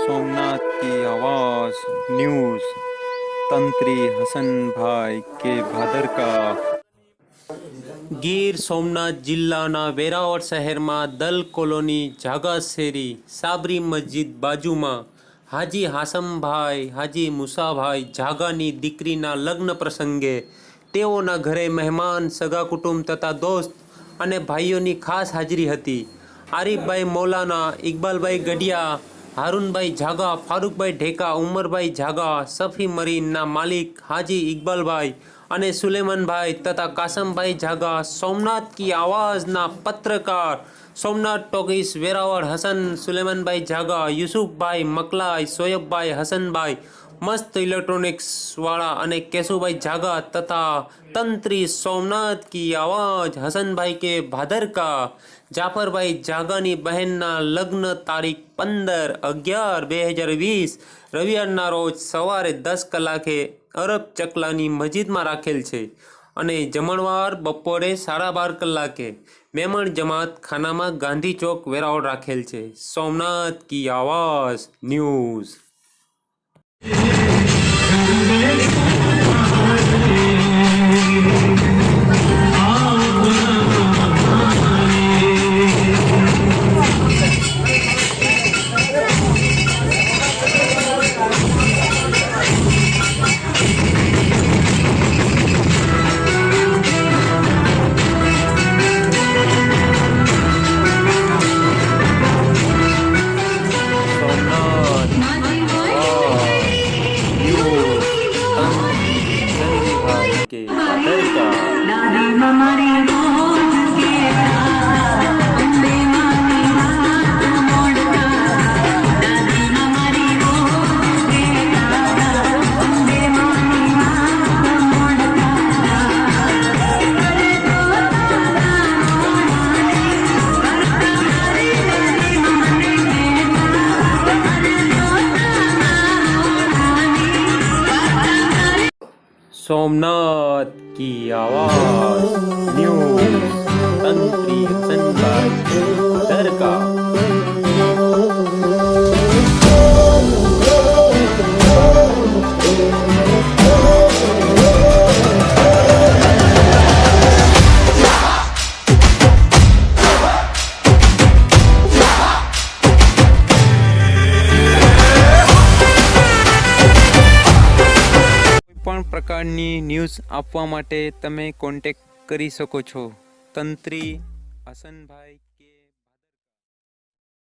सोमनाथ की आवाज न्यूज। तंत्री हसन भाई के भादर का। ગીર સોમનાથ જિલ્લાના વેરાવળ શહેરમાં દલ કોલોની જાગા શેરી સાબરી મસ્જિદ બાજુમાં હાજી હાસમભાઈ હાજી મુસાભાઈ જાગાની દીકરીના લગ્ન પ્રસંગે તેઓના ઘરે મહેમાન, સગા કુટુંબ તથા દોસ્ત અને ભાઈઓની ખાસ હાજરી હતી. આરીફભાઈ મૌલાના, ઇકબાલભાઈ ગઢિયા, હારૂનભાઈ જાગા, ફારૂકભાઈ ઢેકા, ઉમરભાઈ જાગા, સફી મરીનના માલિક હાજી ઇકબાલભાઈ અને સુલેમાનભાઈ તથા કાસમભાઈ જાગા, સોમનાથ કી આવાઝના પત્રકાર, સોમનાથ ટોકીસ વેરાવળ હસન, સુલેમાનભાઈ જાગા, યુસુફભાઈ મકલાઈ, સોયબભાઈ હસનભાઈ, મસ્ત ઇલેક્ટ્રોનિક્સ વાળા અને કેશુભાઈ જાગા તથા તંત્રી સોમનાથ કી આવાજ હસનભાઈ કે ભાદર કા જાફરભાઈ જાગાની બહેનના લગ્ન તારીખ 15/11/2020 રવિવારના રોજ સવારે 10 કલાકે અરબ ચકલાની મસ્જિદમાં રાખેલ છે અને જમણવાર બપોરે 12:30 કલાકે મેમણ જમાત ખાનામાં ગાંધી ચોક વેરાવળ રાખેલ છે. સોમનાથ કી આવાજ ન્યૂઝ. के भादर का सोमनाथ की आवाज न्यूज. तंत्री हसन भाई भादर का. પણ પ્રકારની ન્યૂઝ આપવા માટે તમે કોન્ટેક્ટ કરી શકો છો. તંત્રી હસનભાઈ